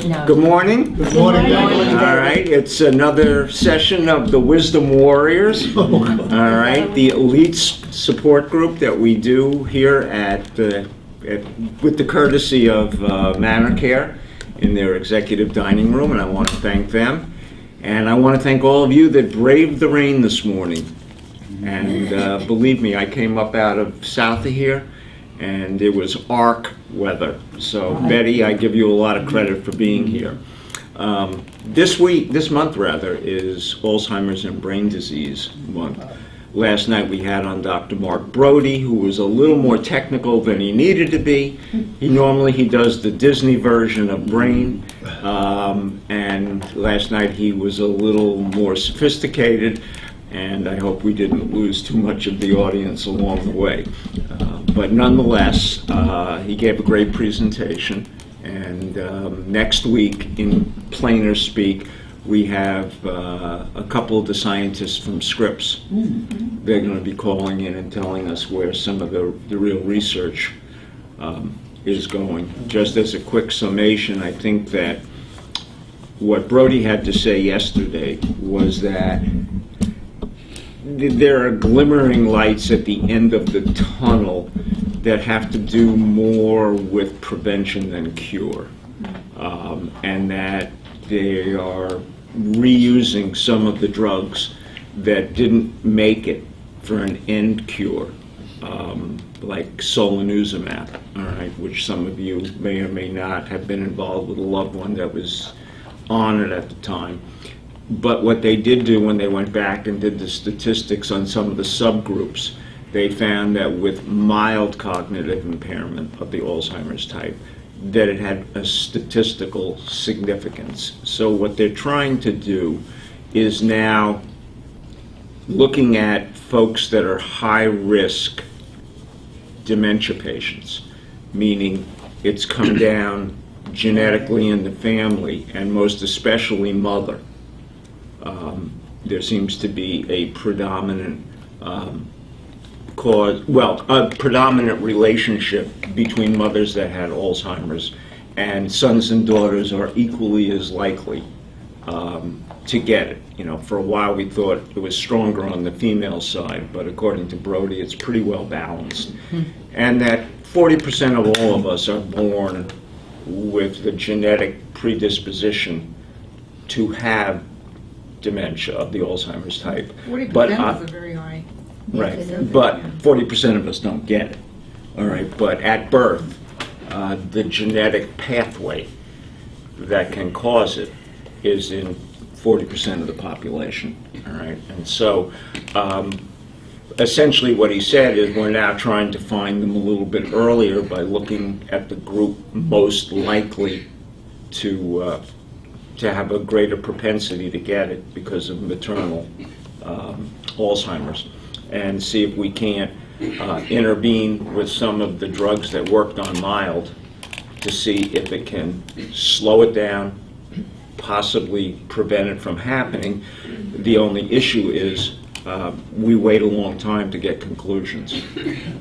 No. Good morning. Good morning. All right, it's another session of the Wisdom Warriors. All right, the elite support group that we do here with the courtesy of Manor Care in their executive dining room, and I want to thank them. And I want to thank all of you that braved the rain this morning. And believe me, I came up out of south of here, and it was arc weather. So Betty, I give you a lot of credit for being here. This month is Alzheimer's and Brain Disease Month. Last night we had on Dr. Mark Brody, who was a little more technical than he needed to be. He does the Disney version of Brain, and last night he was a little more sophisticated, and I hope we didn't lose too much of the audience along the way. But nonetheless, he gave a great presentation, and next week, in plainer speak, we have a couple of the scientists from Scripps. They're going to be calling in and telling us where some of the real research is going. Just as a quick summation, I think that what Brody had to say yesterday was that there are glimmering lights at the end of the tunnel that have to do more with prevention than cure, and that they are reusing some of the drugs that didn't make it for an end cure, like solanezumab, all right, which some of you may or may not have been involved with a loved one that was on it at the time. But what they did do when they went back and did the statistics on some of the subgroups, they found that with mild cognitive impairment of the Alzheimer's type, that it had a statistical significance. So what they're trying to do is now looking at folks that are high-risk dementia patients, meaning it's come down genetically in the family, and most especially mother. There seems to be a predominant a predominant relationship between mothers that had Alzheimer's, and sons and daughters are equally as likely to get it. You know, for a while we thought it was stronger on the female side, but according to Brody, it's pretty well balanced. And that 40% of all of us are born with the genetic predisposition to have dementia of the Alzheimer's type. 40% is a very high. Right, but 40% of us don't get it. All right, but at birth, the genetic pathway that can cause it is in 40% of the population. All right, and so essentially what he said is we're now trying to find them a little bit earlier by looking at the group most likely to have a greater propensity to get it because of maternal Alzheimer's, and see if we can't intervene with some of the drugs that worked on mild to see if it can slow it down, possibly prevent it from happening. The only issue is we wait a long time to get conclusions,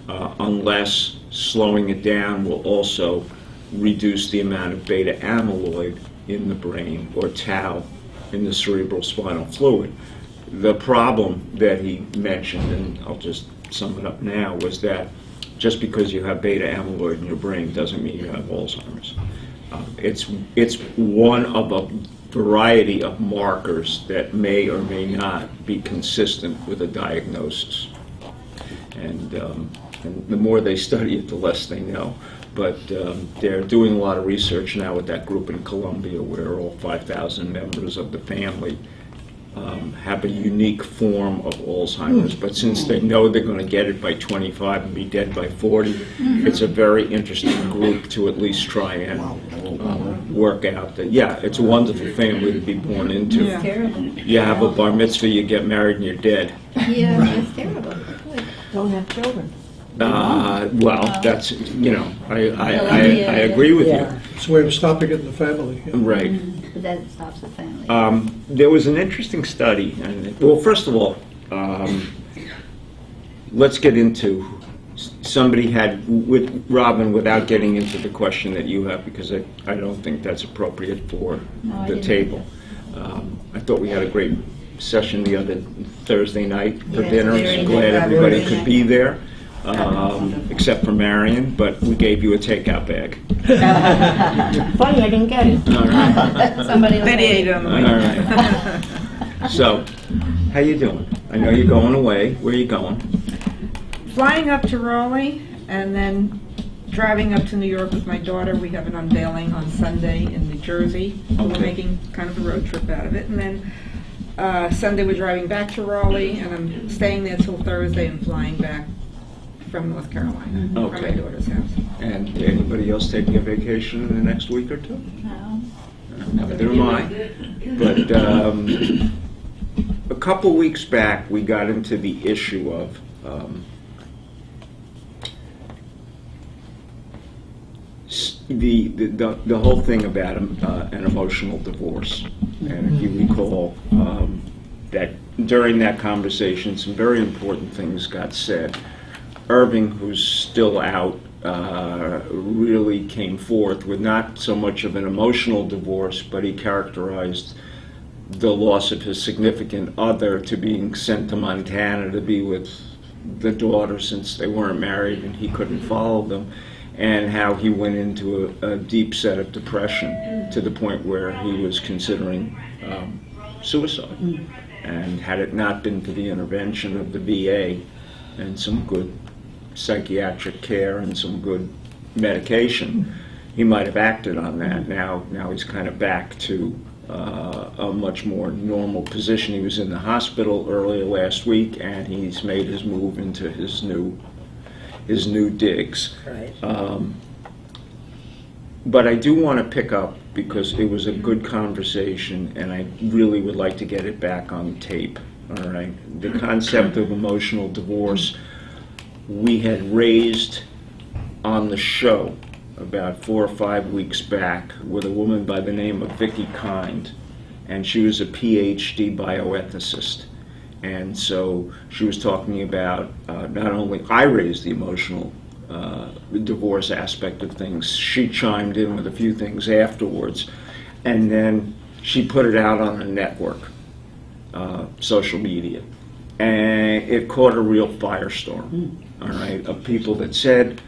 unless slowing it down will also reduce the amount of beta amyloid in the brain, or tau in the cerebral spinal fluid. The problem that he mentioned, and I'll just sum it up now, was that just because you have beta amyloid in your brain doesn't mean you have Alzheimer's. It's one of a variety of markers that may or may not be consistent with a diagnosis. And the more they study it, the less they know. But they're doing a lot of research now with that group in Columbia, where all 5,000 members of the family have a unique form of Alzheimer's. But since they know they're going to get it by 25 and be dead by 40, it's a very interesting group to at least try and work out that, yeah, it's a wonderful family to be born into. It's terrible. You have a bar mitzvah, you get married, and you're dead. Yeah, it's terrible. Don't have children. Well, that's, you know, I agree with you. It's a way to stop it in the family. Yeah. Right. But that stops the family. There was an interesting study, and well, first of all, let's get into somebody had, with Robin, without getting into the question that you have, because I don't think that's appropriate for No, I the didn't. table. I thought we had a great session the other Thursday night for Yes, dinner. very Glad nice. everybody Very could nice. be there, except for Marion, but we gave you a takeout bag. Funny, I didn't get it. All right. Somebody Betty ate them. All right. So, how you doing? I know you're going away. Where are you going? Flying up to Raleigh and then driving up to New York with my daughter. We have an unveiling on Sunday in New Jersey. We're Okay. making kind of a road trip out of it. And then Sunday we're driving back to Raleigh, and I'm staying there till Thursday and flying back from North Carolina, from my Okay. daughter's house. And anybody else taking a vacation in the next week or two? No. Neither am I. But a couple weeks back, we got into the issue of the whole thing about an emotional divorce. And if you recall, that during that conversation, some very important things got said. Irving, who's still out, really came forth with not so much of an emotional divorce, but he characterized the loss of his significant other to being sent to Montana to be with the daughter since they weren't married and he couldn't follow them, and how he went into a deep set of depression to the point where he was considering suicide. And had it not been for the intervention of the VA and some good psychiatric care and some good medication, he might have acted on that. Now he's kind of back to a much more normal position. He was in the hospital earlier last week, and he's made his move into his new digs. Right. But I do want to pick up, because it was a good conversation, and I really would like to get it back on tape. All right, the concept of emotional divorce we had raised on the show about 4 or 5 weeks back with a woman by the name of Vicki Kind, and she was a PhD bioethicist. And so she was talking about not only I raised the emotional divorce aspect of things, she chimed in with a few things afterwards, and then she put it out on a network, social media, and it caught a real firestorm. All right, of people that said,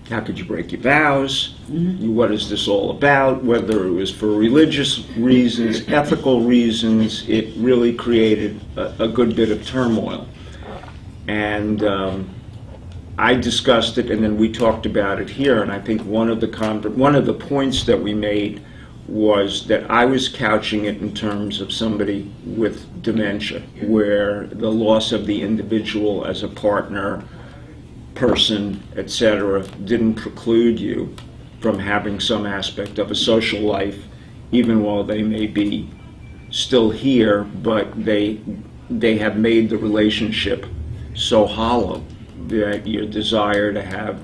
how could you break your vows? What is this all about? Whether it was for religious reasons, ethical reasons, it really created a good bit of turmoil. And I discussed it, and then we talked about it here. And I think one of the points that we made was that I was couching it in terms of somebody with dementia, where the loss of the individual as a partner, person, etc., didn't preclude you from having some aspect of a social life, even while they may be still here, but they have made the relationship so hollow that your desire to have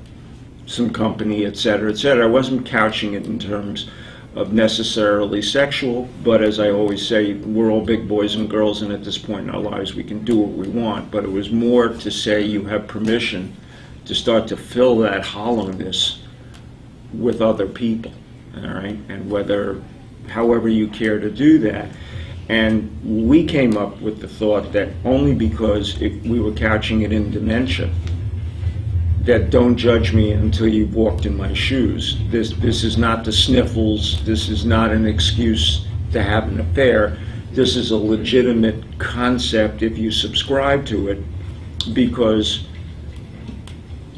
some company, etc., etc. I wasn't couching it in terms of necessarily sexual, but as I always say, we're all big boys and girls, and at this point in our lives we can do what we want. But it was more to say you have permission to start to fill that hollowness with other people, all right? And however you care to do that. And we came up with the thought that only because we were couching it in dementia, that don't judge me until you've walked in my shoes. This is not the sniffles. This is not an excuse to have an affair. This is a legitimate concept if you subscribe to it, because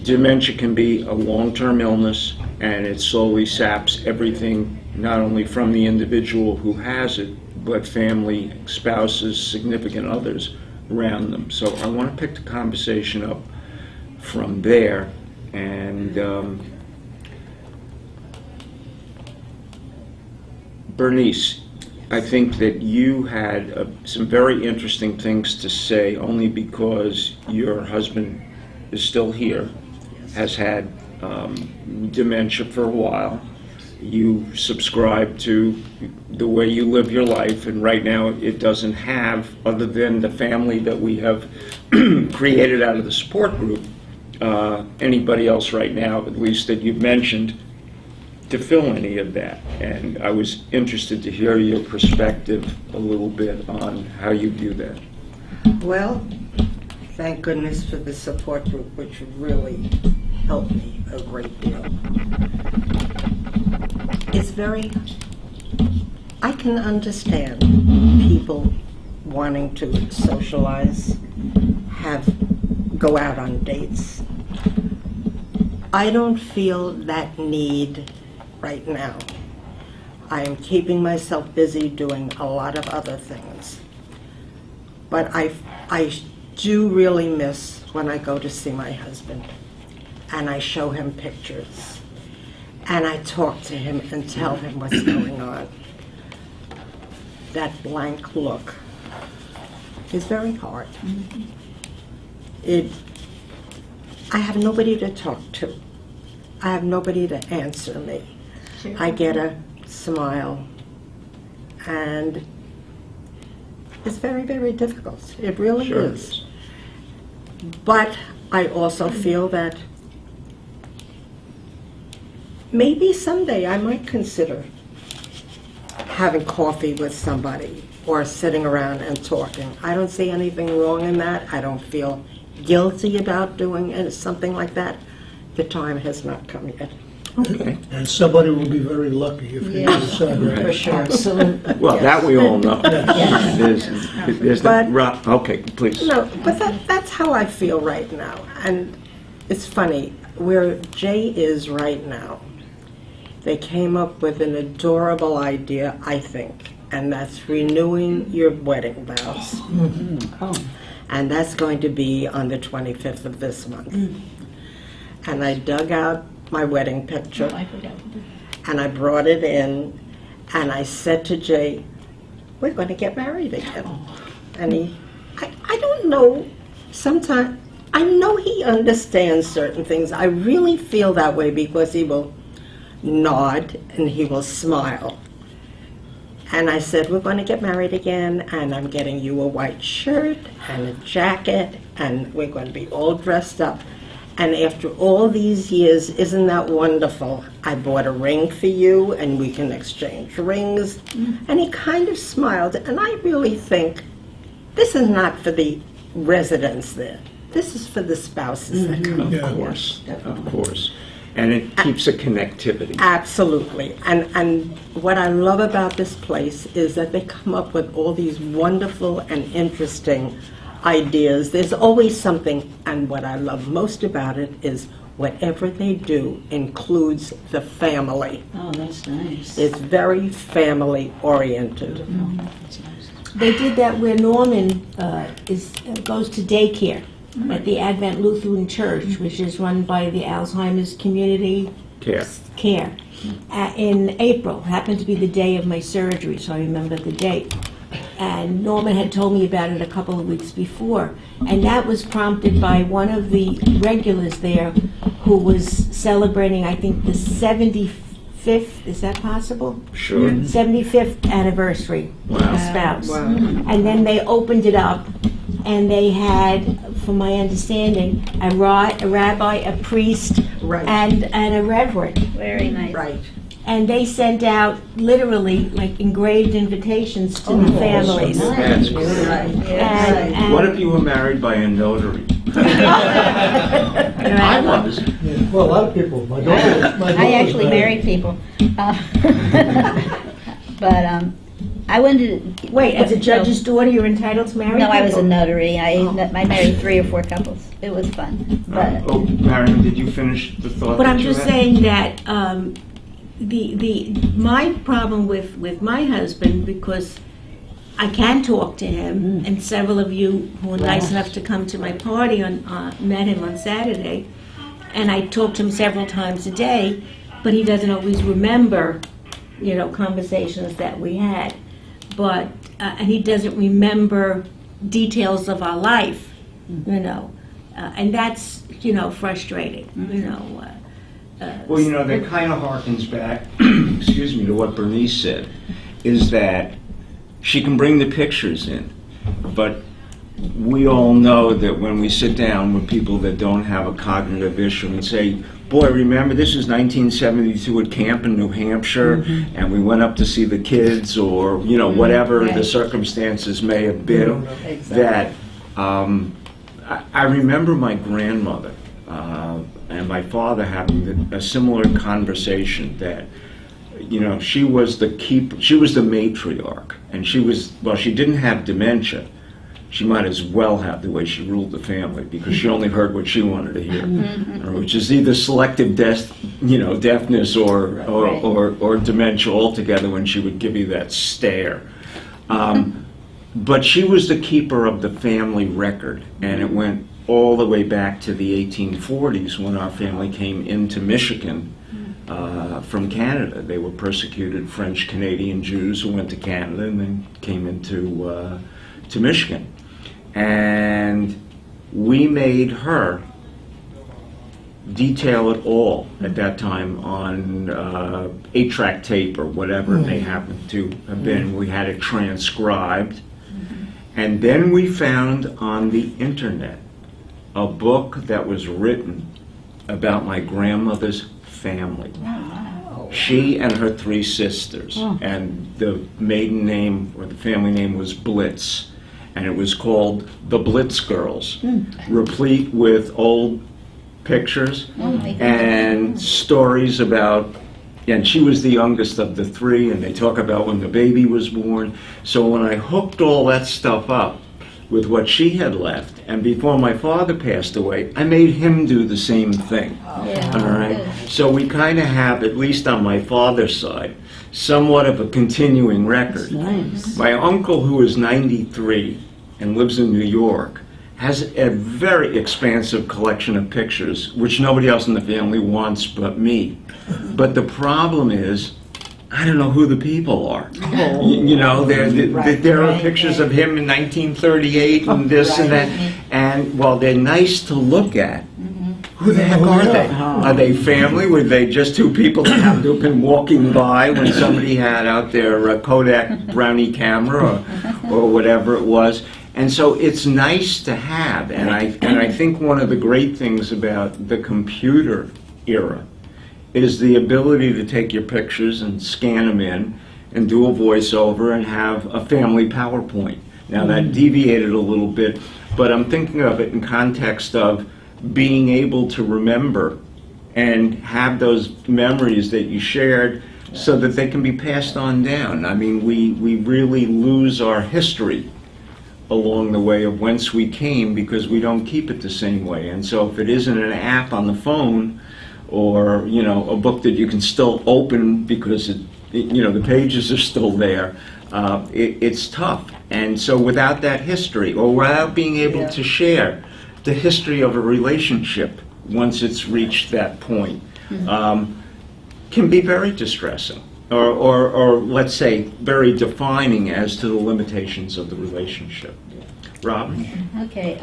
dementia can be a long-term illness, and it slowly saps everything, not only from the individual who has it, but family, spouses, significant others around them. So I want to pick the conversation up from there. And Bernice, I think that you had some very interesting things to say, only because your husband is still here, has had dementia for a while. You subscribe to the way you live your life, and right now it doesn't have, other than the family that we have created out of the support group, anybody else right now, at least that you've mentioned, to fill any of that. And I was interested to hear your perspective a little bit on how you view that. Well, thank goodness for the support group, which really helped me a great deal. It's very, I can understand people wanting to socialize, go out on dates. I don't feel that need right now. I am keeping myself busy doing a lot of other things. But I do really miss when I go to see my husband and I show him pictures and I talk to him and tell him what's going on. That blank look is very hard. I have nobody to talk to. I have nobody to answer me. Sure. I get a smile, and it's very, very difficult. It really Sure. is. But I also feel that maybe someday I might consider having coffee with somebody or sitting around and talking. I don't see anything wrong in that. I don't feel guilty about doing something like that. The time has not come yet. Okay. And somebody will be very lucky if they Yeah. decide that. For sure. Absolutely. Well, Yes. that we all know. Yes. There's But- okay, please. No, but that's how I feel right now. And it's funny, where Jay is right now, they came up with an adorable idea, I think, and that's renewing your wedding vows. Oh, And that's going to be on the 25th of this month. And I dug out my wedding picture, I forgot. and I brought it in, and I said to Jay, we're going to get married again. And I don't know, sometimes, I know he understands certain things. I really feel that way because he will nod and he will smile. And I said, we're going to get married again, and I'm getting you a white shirt and a jacket, and we're going to be all dressed up. And after all these years, isn't that wonderful? I bought a ring for you, and we can exchange rings. And he kind of smiled, and I really think this is not for the residents there. This is for the spouses that come. Of Yeah. course, of course. And it keeps a connectivity. Absolutely. And what I love about this place is that they come up with all these wonderful and interesting ideas. There's always something, and what I love most about it is whatever they do includes the family. Oh, that's nice. It's very family oriented. That's nice. They did that where Norman goes to daycare at the Advent Lutheran Church, which is run by the Alzheimer's Community Care. in April. Happened to be the day of my surgery, so I remember the date. And Norman had told me about it a couple of weeks before. And that was prompted by one of the regulars there who was celebrating, I think, the 75th, is that possible? Sure. 75th anniversary of Wow. a spouse. Wow. And then they opened it up, and they had, from my understanding, a rabbi, a priest, Right. and a reverend. Very nice. Right. And they sent out literally like engraved invitations to the families. That's great. And What if you were married by a notary? I was. Yeah. Well, a lot of people, my daughter. I actually marry people. But I wanted to... Wait, as a judge's daughter, you're entitled to marry? No, I was a people? notary. I married 3 or 4 couples. It was fun. But Oh, Marion, did you finish the thought? But that I'm you just had? saying that my problem with my husband, because I can talk to him, and several of you who were nice enough to come to my party met him on Saturday, and I talked to him several times a day, but he doesn't always remember, conversations that we had. But and he doesn't remember details of our life, and that's frustrating, Well, that kind of harkens back, excuse me, to what Bernice said, is that she can bring the pictures in, but we all know that when we sit down with people that don't have a cognitive issue and say, boy, remember this is 1972 at camp in New Hampshire, and we went up to see the kids, or, you know, whatever the right. circumstances may have been, that I remember my grandmother and my father having a similar conversation that, you know, she was the matriarch, and she didn't have dementia. She might as well have the way she ruled the family, because she only heard what she wanted to hear, which is either selective deafness or dementia altogether, when she would give you that stare. But she was the keeper of the family record, and it went all the way back to the 1840s when our family came into Michigan from Canada. They were persecuted French-Canadian Jews who went to Canada and then came into to Michigan. And we made her detail it all at that time on 8-track tape or whatever it may happen to have been. We had it transcribed. And then we found on the internet a book that was written about my grandmother's family. She and her 3 sisters, and the maiden name or the family name was Blitz, and it was called The Blitz Girls, replete with old pictures and stories about, and she was the youngest of the 3, and they talk about when the baby was born. So when I hooked all that stuff up with what she had left, and before my father passed away, I made him do the same thing. Yeah. All right? So we kind of have, at least on my father's side, somewhat of a continuing record. Nice. My uncle, who is 93 and lives in New York, has a very expansive collection of pictures, which nobody else in the family wants but me. But the problem is, I don't know who the people are. You know, there are pictures of him in 1938 and this and that. And while they're nice to look at, who the heck are they? Are they family? Were they just 2 people that happened to have been walking by when somebody had out their Kodak Brownie camera or whatever it was? And so it's nice to have. And I think one of the great things about the computer era is the ability to take your pictures and scan them in and do a voiceover and have a family PowerPoint. Now that deviated a little bit, but I'm thinking of it in context of being able to remember and have those memories that you shared so that they can be passed on down. I mean, we really lose our history along the way of whence we came because we don't keep it the same way. And so if it isn't an app on the phone, or, you know, a book that you can still open because the pages are still there, it's tough. And so without that history, or without being able to share the history of a relationship once it's reached that point, can be very distressing, or let's say very defining as to the limitations of the relationship. Rob? Okay.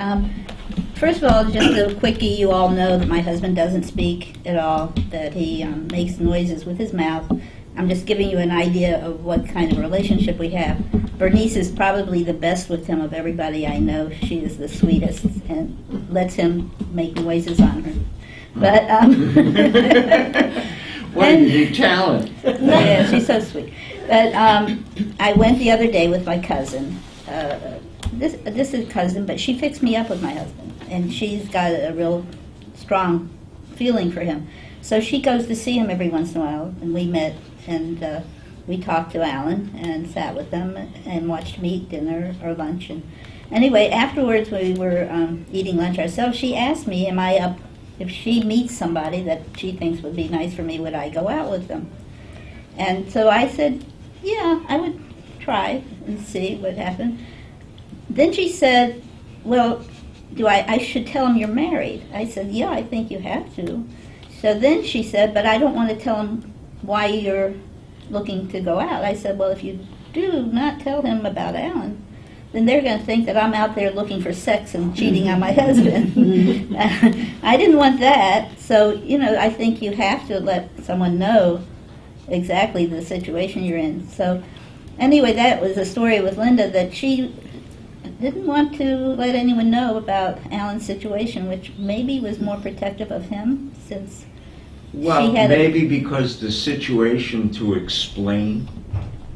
First of all, just a quickie, you all know that my husband doesn't speak at all, that he makes noises with his mouth. I'm just giving you an idea of what kind of relationship we have. Bernice is probably the best with him of everybody I know. She is the sweetest and lets him make noises on her. But What a unique talent. yeah, she's so sweet. But I went the other day with my cousin. This is cousin, but she fixed me up with my husband, and she's got a real strong feeling for him. So she goes to see him every once in a while, and we met, and we talked to Alan and sat with them and watched him eat dinner or lunch. And anyway, afterwards we were eating lunch ourselves. She asked me, am I up, if she meets somebody that she thinks would be nice for me, would I go out with them? And so I said, yeah, I would try and see what happened. Then she said, well, I should tell him you're married. I said, yeah, I think you have to. So then she said, but I don't want to tell him why you're looking to go out. I said, well, if you do not tell him about Alan, then they're going to think that I'm out there looking for sex and cheating on my husband. I didn't want that. So, I think you have to let someone know exactly the situation you're in. So anyway, that was a story with Linda, that she didn't want to let anyone know about Alan's situation, which maybe was more protective of him since Well, she had maybe because the situation to explain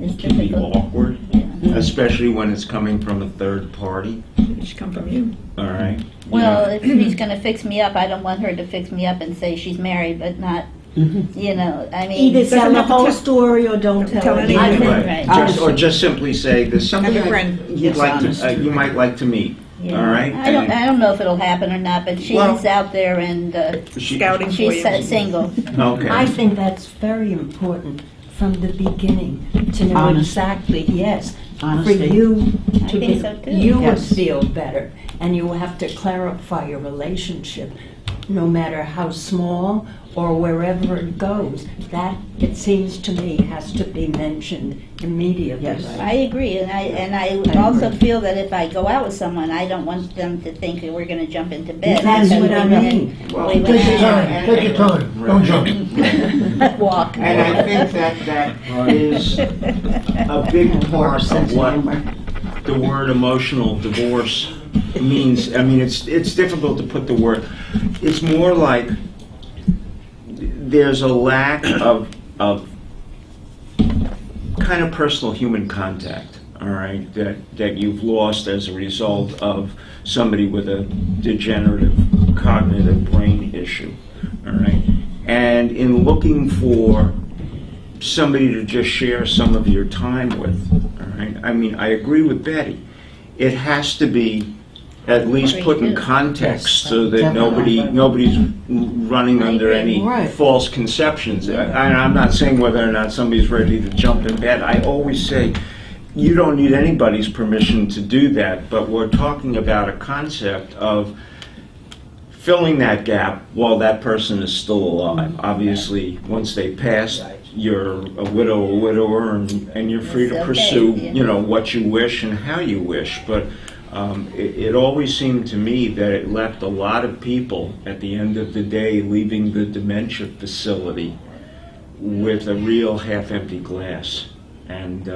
it's can be difficult. awkward, Yeah. especially when it's coming from a third party, It should come from you. all right? Well, if she's going to fix me up, I don't want her to fix me up and say she's married, but not, you know, I mean. Either tell the have to whole tell- story or don't Tell tell anything. anything. Right. Or just simply say, there's somebody Have a friend. you'd like to, you might like to meet, all Yeah. right? I don't know if it'll happen or not, but she's Well- out there and She- Scouting for she's you. single. Okay. I think that's very important from the beginning to know Honest. exactly, yes, for Honesty. you I to think be, so too. you would Yes. feel better, and you have to clarify your relationship, no matter how small or wherever it goes. That, it seems to me, has to be mentioned immediately. Yes. I agree, and I also feel that if I go out with someone, I don't want them to think that we're going to jump into bed. That's because what we I went mean. in- Well, we Take your went time, take your time, don't jump. out, walk. And I think that is a big part of what the word emotional divorce means. I mean, it's difficult to put the word. It's more like there's a lack of kind of personal human contact, all right, that you've lost as a result of somebody with a degenerative cognitive brain issue, all right? And in looking for somebody to just share some of your time with, all right? I mean, I agree with Betty. It has to be at least put in context so that nobody's running under any Right. false conceptions. And I'm not saying whether or not somebody's ready to jump in bed. I always say, you don't need anybody's permission to do that, but we're talking about a concept of filling that gap while that person is still alive. Obviously, once they pass, you're a widow or widower, and you're free to It's okay, pursue, yeah. you know, what you wish and how you wish. But it always seemed to me that it left a lot of people at the end of the day leaving the dementia facility with a real half-empty glass. And,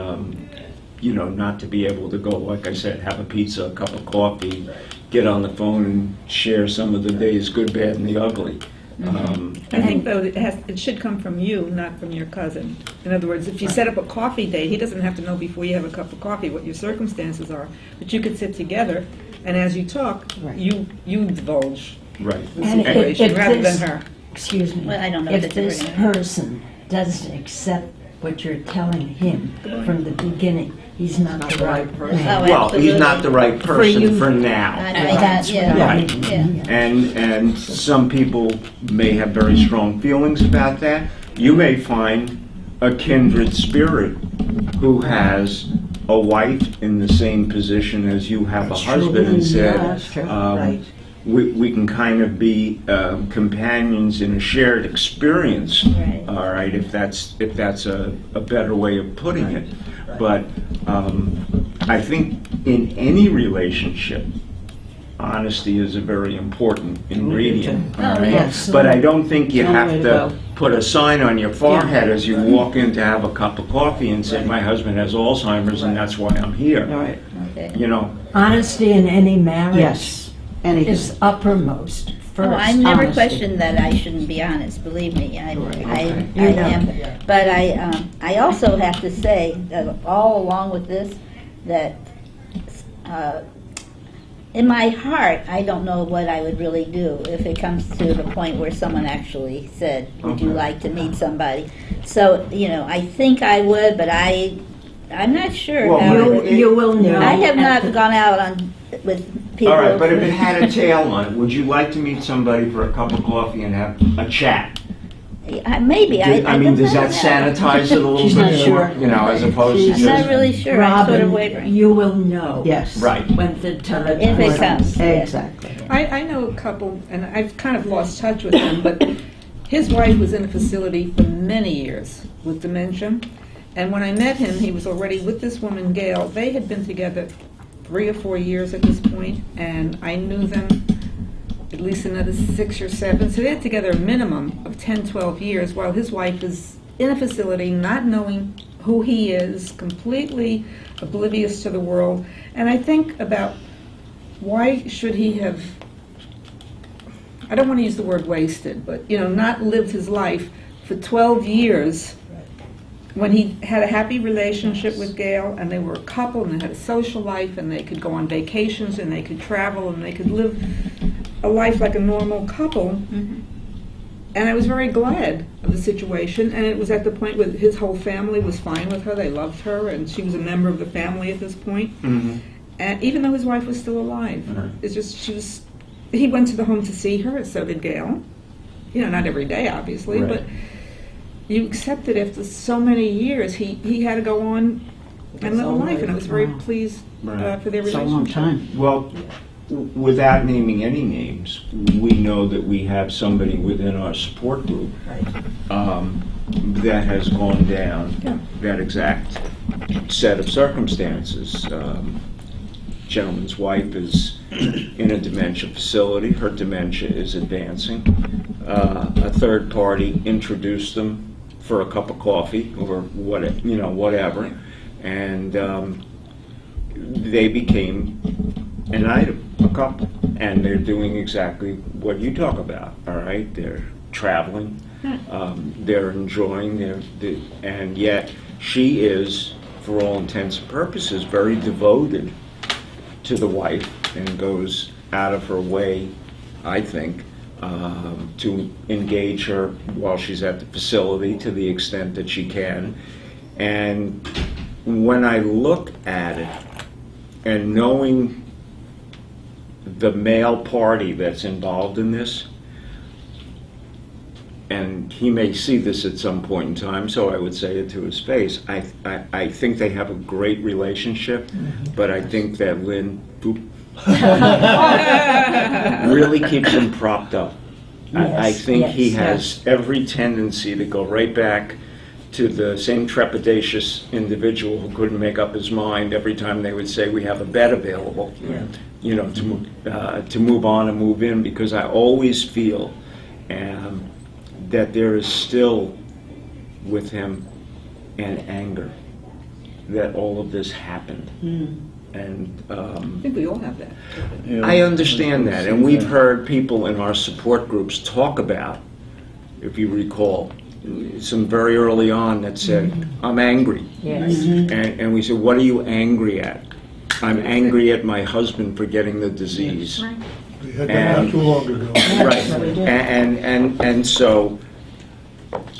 you know, not to be able to go, like I said, have a pizza, a cup of coffee, get on the phone and share some of the day's good, bad, and the ugly. I think though it should come from you, not from your cousin. In other words, if you set up a coffee date, he doesn't have to know before you have a cup of coffee what your circumstances are. But you could sit together, and as you talk, Right. you divulge Right. the And situation if rather than this- her. Excuse me. Well, I don't know if If it's this original. person doesn't accept what you're telling him from the beginning, he's not the right person. Oh, Well, he's not the right person you. for now. That's what I Right. mean. Yeah. And some people may have very strong feelings about that. You may find a kindred spirit who has a wife in the same position as you have a husband and said, That's true. Right. we can kind of be companions in a shared experience, Right. all right, if that's a better way of putting it. But I think in any relationship, honesty is a very important ingredient. all right? yes. But I don't think you It's the have only way to to go. put a sign on your forehead as you walk in to have a cup of coffee and say, my husband has Alzheimer's and that's why I'm All here. right, Okay. You know, Honesty in any marriage yes, anything. is uppermost, first. Oh, I've never honesty. questioned that I shouldn't be honest, believe me. I Okay. You know. am. But I also have to say that all along with this, that in my heart, I don't know what I would really do if it comes to the point where someone actually said, would you Okay. like to meet somebody? So, you know, I think I would, but I'm not sure Well, how I you- would. You will know. I have at not the- gone out with people. all right, but if it had a tail on it, would you like to meet somebody for a cup of coffee and have a chat? Maybe. I mean, does that don't know. sanitize it a little She's bit not more? sure. You know, as opposed to I'm just... not really sure. I'm sort of Robin, wavering. you will know. Yes. Right. When the time If it comes. yeah. Exactly. I know a couple, and I've kind of lost touch with him, but his wife was in a facility for many years with dementia. And when I met him, he was already with this woman, Gail. They had been together 3 or 4 years at this point, and I knew them at least another 6 or 7. So they're together a minimum of 10, 12 years, while his wife is in a facility not knowing who he is, completely oblivious to the world. And I think about why should he have, I don't want to use the word wasted, but, not lived his life for 12 years when he had a happy relationship with Gail, and they were a couple, and they had a social life, and they could go on vacations, and they could travel, and they could live a life like a normal couple. And I was very glad of the situation, and it was at the point where his whole family was fine with her, they loved her, and she was a member of the family at this point. And even though his wife was still alive, it's just, he went to the home to see her, so did Gail. Not every day, obviously, but you accept it after so many years. He had to go on and live a life, and I was very pleased for their relationship. It's a long time. Well, without naming any names, we know that we have somebody within our support group that has gone down that exact set of circumstances. Gentleman's wife is in a dementia facility. Her dementia is advancing. A third party introduced them for a cup of coffee or whatever, and they became an item, a couple, and they're doing exactly what you talk about. All right, they're traveling, they're enjoying and yet she is, for all intents and purposes, very devoted to the wife and goes out of her way, I think, to engage her while she's at the facility to the extent that she can. And when I look at it and knowing the male party that's involved in this, and he may see this at some point in time, so I would say it to his face, I think they have a great relationship, but I think that Lynn really keeps him propped up. I think he has every tendency to go right back to the same trepidatious individual who couldn't make up his mind every time they would say, we have a bed available, to move on and move in, because I always feel that there is still with him an anger that all of this happened. And I think we all have that. I understand that, and we've heard people in our support groups talk about, if you recall, some very early on that said, I'm angry. Yes. And we said, what are you angry at? I'm angry at my husband for getting the disease. We had that not too long ago. Right. And so,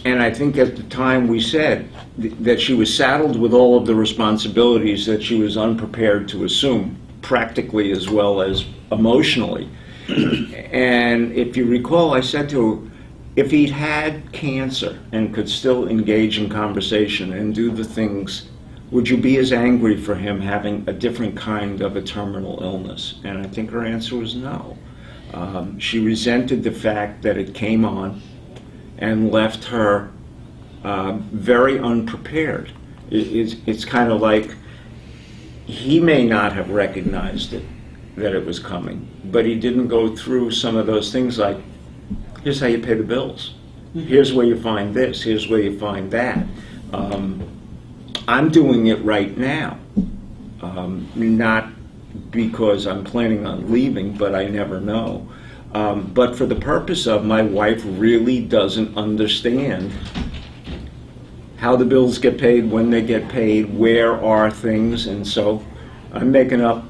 and I think at the time we said that she was saddled with all of the responsibilities that she was unprepared to assume, practically as well as emotionally. And if you recall, I said to her, if he'd had cancer and could still engage in conversation and do the things, would you be as angry for him having a different kind of a terminal illness? And I think her answer was no. She resented the fact that it came on and left her very unprepared. It's kind of like he may not have recognized it, that it was coming, but he didn't go through some of those things like, here's how you pay the bills. Here's where you find this. Here's where you find that. I'm doing it right now, not because I'm planning on leaving, but I never know. But for the purpose of my wife really doesn't understand how the bills get paid, when they get paid, where are things, and so I'm making up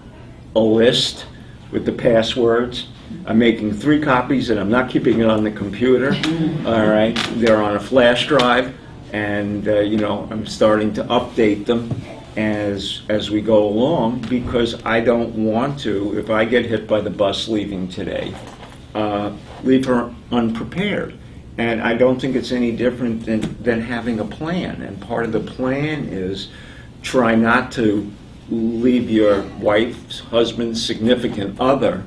a list with the passwords. I'm making 3 copies and I'm not keeping it on the computer. All right, they're on a flash drive, and I'm starting to update them as we go along, because I don't want to, if I get hit by the bus leaving today, leave her unprepared. And I don't think it's any different than having a plan. And part of the plan is try not to leave your wife's, husband's, significant other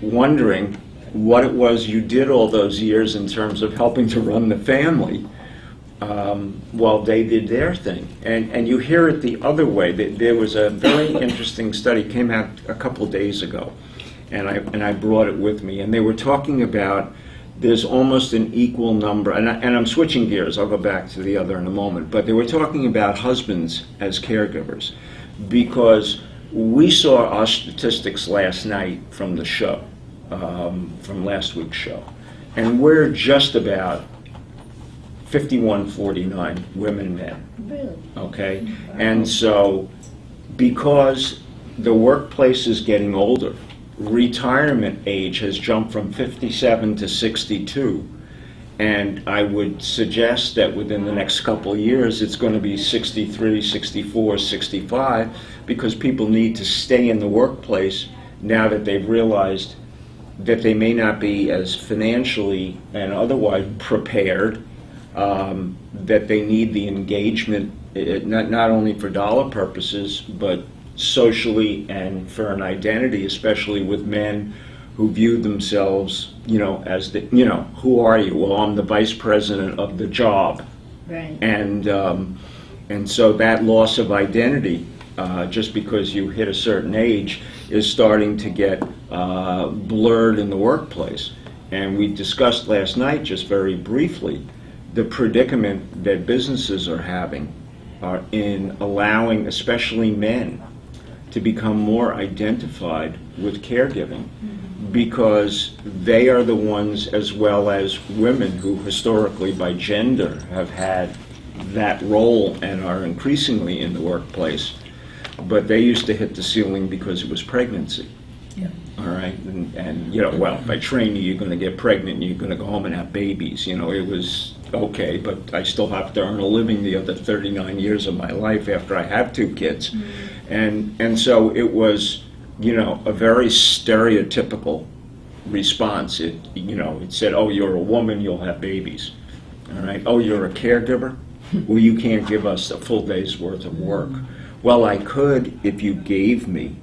wondering what it was you did all those years in terms of helping to run the family while they did their thing. And you hear it the other way. There was a very interesting study, came out a couple of days ago, and I brought it with me, and they were talking about there's almost an equal number, and I'm switching gears, I'll go back to the other in a moment, but they were talking about husbands as caregivers, because we saw our statistics last night from the show, from last week's show, and we're just about 51-49 women and men. Really? Okay? And so, because the workplace is getting older, retirement age has jumped from 57 to 62. And I would suggest that within the next couple of years, it's going to be 63, 64, 65, because people need to stay in the workplace now that they've realized that they may not be as financially and otherwise prepared, that they need the engagement, not only for dollar purposes, but socially and for an identity, especially with men who view themselves, as the, who are you? Well, I'm the vice president of the job. Right. And so that loss of identity, just because you hit a certain age, is starting to get blurred in the workplace. And we discussed last night, just very briefly, the predicament that businesses are having in allowing, especially men, to become more identified with caregiving, because they are the ones, as well as women, who historically by gender have had that role and are increasingly in the workplace. But they used to hit the ceiling because it was pregnancy. Yeah. All right, and well, if I train you, you're going to get pregnant and you're going to go home and have babies. It was okay, but I still have to earn a living the other 39 years of my life after I have 2 kids. And so it was, a very stereotypical response. It said, oh, you're a woman, you'll have babies. All right, oh, you're a caregiver? Well, you can't give us a full day's worth of work. Well, I could if you gave me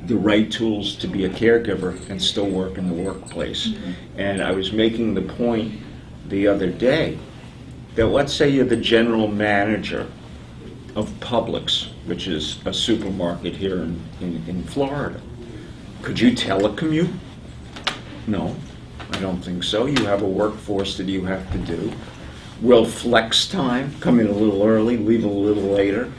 the right tools to be a caregiver and still work in the workplace. And I was making the point the other day that, let's say you're the general manager of Publix, which is a supermarket here in Florida. Could you telecommute? No, I don't think so. You have a workforce that you have to do. Will flex time, come in a little early, leave a little later,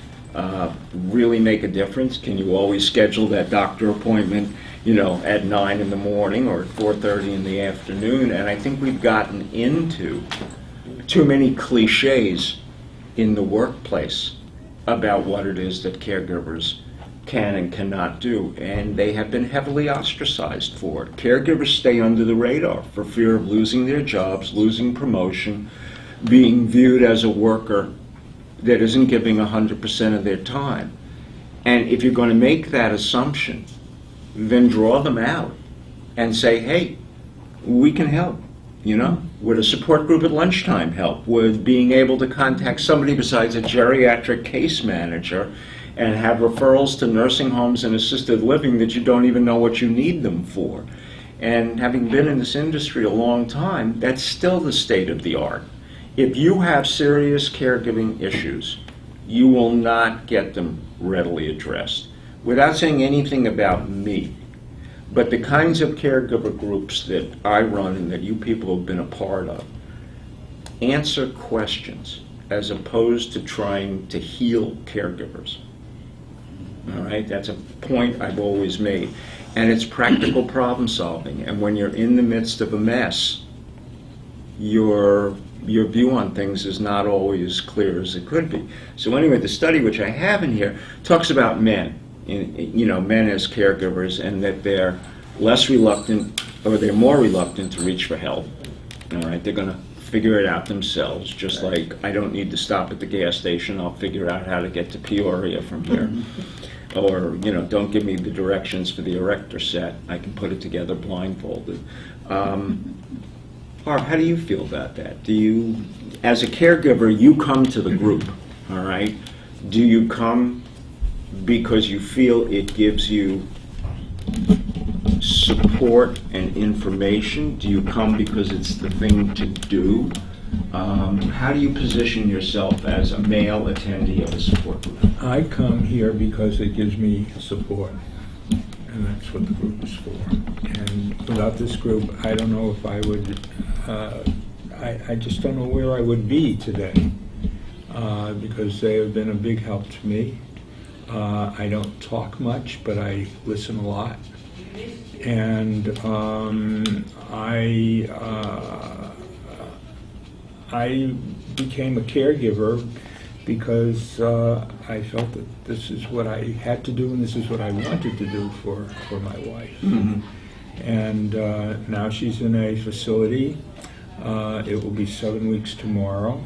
really make a difference? Can you always schedule that doctor appointment, at 9 in the morning or at 4:30 in the afternoon? And I think we've gotten into too many cliches in the workplace about what it is that caregivers can and cannot do, and they have been heavily ostracized for it. Caregivers stay under the radar for fear of losing their jobs, losing promotion, being viewed as a worker that isn't giving 100% of their time. And if you're going to make that assumption, then draw them out and say, hey, we can help. Would a support group at lunchtime help? Would being able to contact somebody besides a geriatric case manager and have referrals to nursing homes and assisted living that you don't even know what you need them for? And having been in this industry a long time, that's still the state of the art. If you have serious caregiving issues, you will not get them readily addressed. Without saying anything about me, but the kinds of caregiver groups that I run and that you people have been a part of answer questions as opposed to trying to heal caregivers. All right, that's a point I've always made. And it's practical problem solving. And when you're in the midst of a mess, your view on things is not always as clear as it could be. So anyway, the study which I have in here talks about men, men as caregivers, and that they're less reluctant, or they're more reluctant to reach for help. All right, they're going to figure it out themselves, just like I don't need to stop at the gas station, I'll figure out how to get to Peoria from here. Or, don't give me the directions for the erector set, I can put it together blindfolded. Harv, how do you feel about that? Do you, as a caregiver, you come to the group, all right? Do you come because you feel it gives you support and information? Do you come because it's the thing to do? How do you position yourself as a male attendee of a support group? I come here because it gives me support, and that's what the group is for. And without this group, I don't know if I would, I just don't know where I would be today, because they have been a big help to me. I don't talk much, but I listen a lot. And I became a caregiver because I felt that this is what I had to do and this is what I wanted to do for my wife. And now she's in a facility. It will be 7 weeks tomorrow.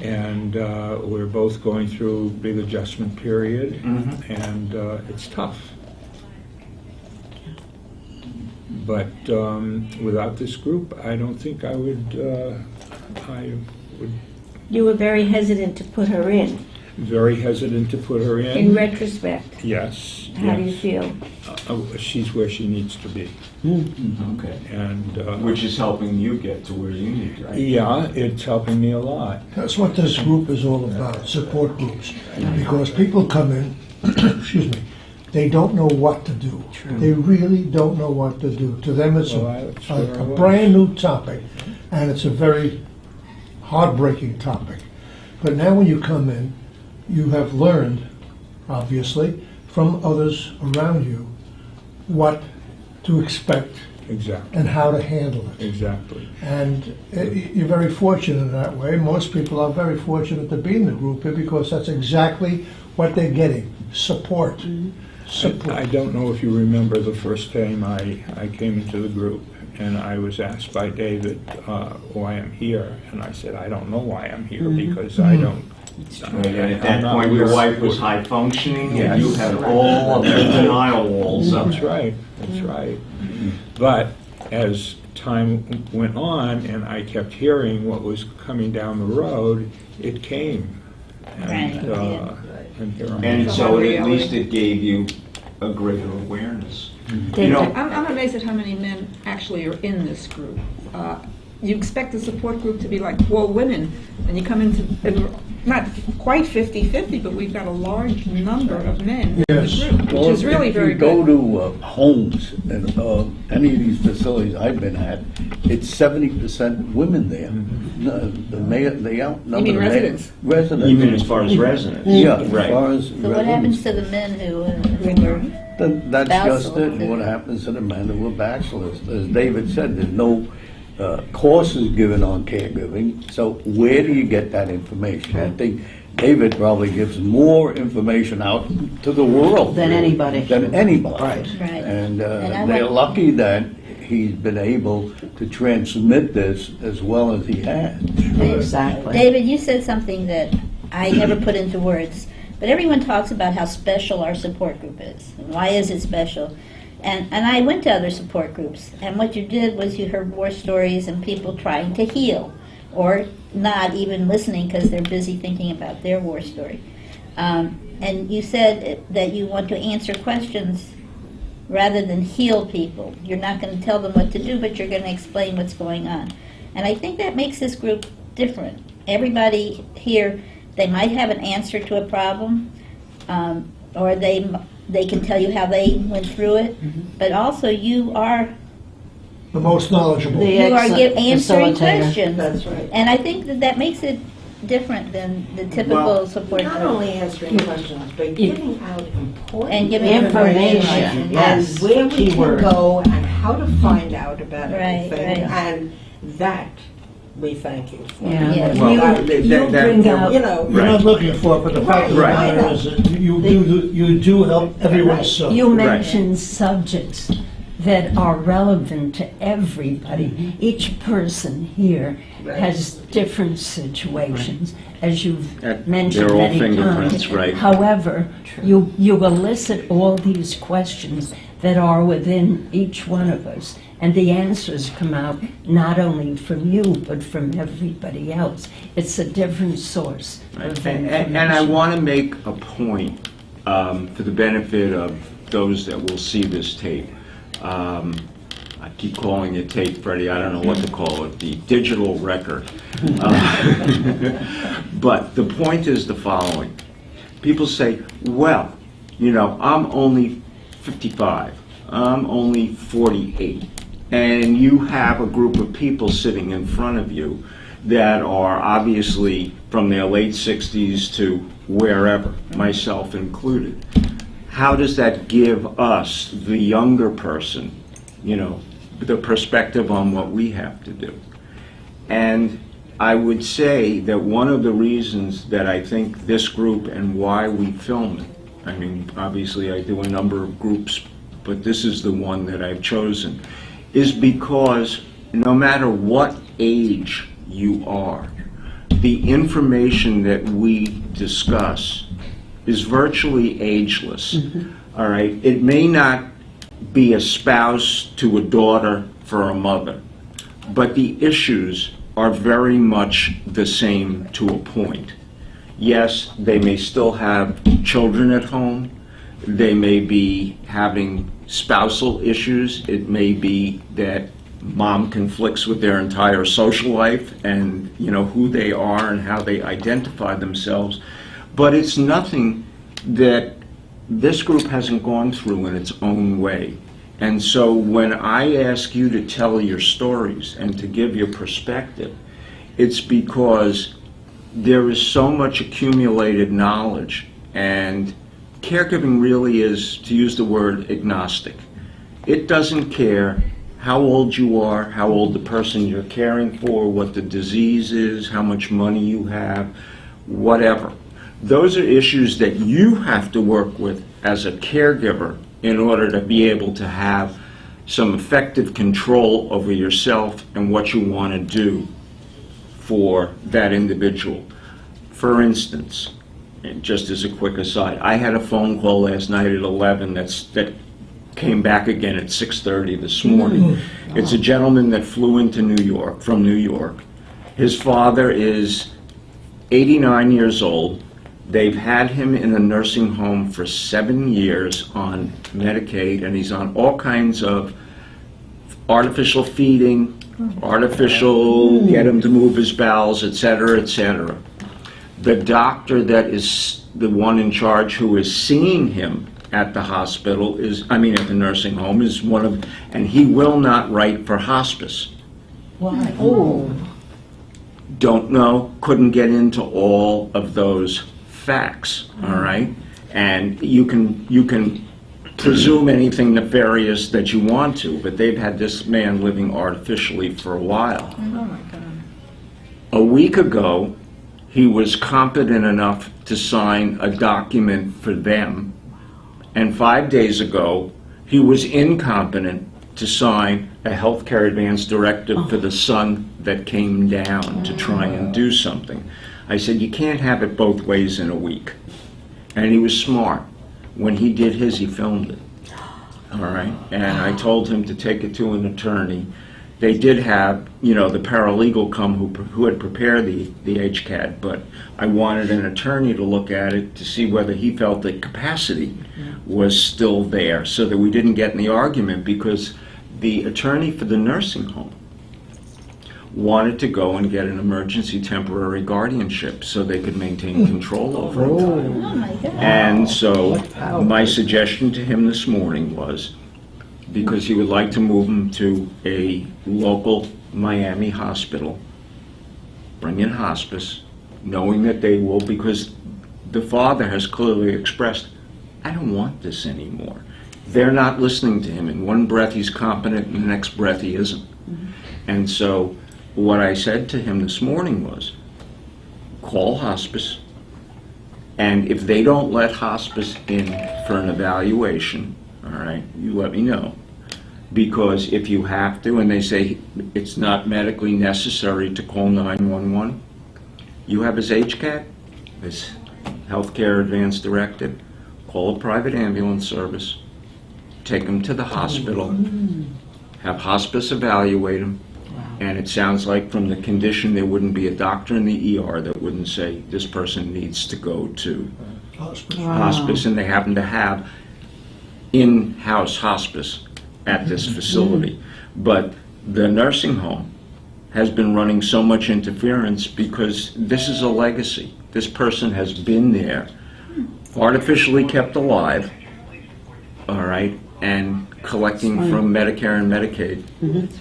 And we're both going through a big adjustment period, and it's tough. But without this group, I don't think I would. You were very hesitant to put her in. Very hesitant to put her in. In retrospect, Yes. how do you yes. feel? She's where she needs to be, Okay. and Which is helping you get to where you need, right? yeah, it's helping me a lot. That's what this group is all about, support groups. Because people come in, excuse me, they don't know what to do. They really don't know what to do. To them, it's Well, that's where I a was. brand new topic, and it's a very heartbreaking topic. But now when you come in, you have learned, obviously, from others around you, what to expect Exactly. and how to handle it. Exactly. And you're very fortunate in that way. Most people are very fortunate to be in the group here because that's exactly what they're getting, support. Support. I don't know if you remember the first time I came into the group, and I was asked by David why I'm here, and I said, I don't know why I'm here, because I don't. And at I'm that not point, your aware- wife was high functioning, Yes. and you had all of the denial walls up. That's right, that's right. But as time went on, and I kept hearing what was coming down the road, it came. Right, And, yeah. and here I And am. so at least it gave you a greater awareness. You know, I'm amazed at how many men actually are in this group. You expect the support group to be like all women, and you come into, and we're not quite 50-50, but we've got a large number of men in Yes. the group, which Well, is really if very you go good. to homes and any of these facilities I've been at, it's 70% women there. No, they outnumber You mean the men. residents? Residents. even as far as residents. Yeah, as Right. far as So what happens residents. to the men who were, Then that's just Bachelor. it. What happens to the men who are bachelors? As David said, there's no courses given on caregiving. So where do you get that information? I think David probably gives more information out to the world. Than anybody. Than anybody. Right. Right. And And I they're want- lucky that he's been able to transmit this as well as he has. Exactly. David, you said something that I never put into words, but everyone talks about how special our support group is. And why is it special? And I went to other support groups, and what you did was you heard war stories and people trying to heal, or not even listening because they're busy thinking about their war story. And you said that you want to answer questions rather than heal people. You're not going to tell them what to do, but you're going to explain what's going on. And I think that makes this group different. Everybody here, they might have an answer to a problem, or they can tell you how they went through it, but also you are The most knowledgeable. The you are answering facilitator. questions. That's right. And I think that makes it different than the typical Well, support Not group. only answering questions, but giving out important And giving Information, yes. and where we Key can word. go and how to find out about Right, everything. right. And that we thank you for. Yeah. Yeah. Well, You that- bring out, You know, You're not looking for it, but the fact of the Right. matter is that you do help everyone so. you Right. mentioned subjects that are relevant to everybody. Each person here has different situations, as you've mentioned They're all many fingerprints, times. right. However, you elicit all these questions that are within each one of us, and the answers come out not only from you, but from everybody else. It's a different source of information. And I want to make a point for the benefit of those that will see this tape. I keep calling it tape, Freddie, I don't know what to call it, the digital record. But the point is the following. People say, well, you know, I'm only 55, I'm only 48, and you have a group of people sitting in front of you that are obviously from their late 60s to wherever, myself included. How does that give us, the younger person, the perspective on what we have to do? And I would say that one of the reasons that I think this group and why we film it, I mean, obviously I do a number of groups, but this is the one that I've chosen, is because no matter what age you are, the information that we discuss is virtually ageless. All right? It may not be a spouse to a daughter for a mother, but the issues are very much the same to a point. Yes, they may still have children at home. They may be having spousal issues. It may be that mom conflicts with their entire social life and who they are and how they identify themselves. But it's nothing that this group hasn't gone through in its own way. And so when I ask you to tell your stories and to give your perspective, it's because there is so much accumulated knowledge, and caregiving really is, to use the word, agnostic. It doesn't care how old you are, how old the person you're caring for, what the disease is, how much money you have, whatever. Those are issues that you have to work with as a caregiver in order to be able to have some effective control over yourself and what you want to do for that individual. For instance, and just as a quick aside, I had a phone call last night at 11 that came back again at 6:30 this morning. It's a gentleman that flew into New York, from New York. His father is 89 years old. They've had him in a nursing home for 7 years on Medicaid, and he's on all kinds of artificial feeding, artificial, get him to move his bowels, etc., etc. The doctor that is the one in charge who is seeing him at the hospital at the nursing home is one of, and he will not write for hospice. Why? Oh. Don't know, couldn't get into all of those facts, all right? And you can presume anything nefarious that you want to, but they've had this man living artificially for a while. Oh my God. A week ago, he was competent enough to sign a document for them, and 5 days ago, he was incompetent to sign a healthcare advance directive for the son that came down to try and do something. I said, you can't have it both ways in a week. And he was smart. When he did his, he filmed it. All right? And I told him to take it to an attorney. They did have, the paralegal come who had prepared the HCAD, but I wanted an attorney to look at it to see whether he felt the capacity was still there, so that we didn't get in the argument, because the attorney for the nursing home wanted to go and get an emergency temporary guardianship so they could maintain control over him. Oh my God. And so my suggestion to him this morning was, because he would like to move him to a local Miami hospital, bring in hospice, knowing that they will, because the father has clearly expressed, I don't want this anymore. They're not listening to him. In one breath he's competent, and the next breath he isn't. And so what I said to him this morning was, call hospice, and if they don't let hospice in for an evaluation, all right, you let me know. Because if you have to, and they say it's not medically necessary to call 911, you have his HCAT, his Healthcare Advance Directive, call a private ambulance service, take him to the hospital, have hospice evaluate him, and it sounds like from the condition there wouldn't be a doctor in the ER that wouldn't say this person needs to go to hospice, and they happen to have in-house hospice at this facility. But the nursing home has been running so much interference because this is a legacy. This person has been there, artificially kept alive, all right, and collecting from Medicare and Medicaid.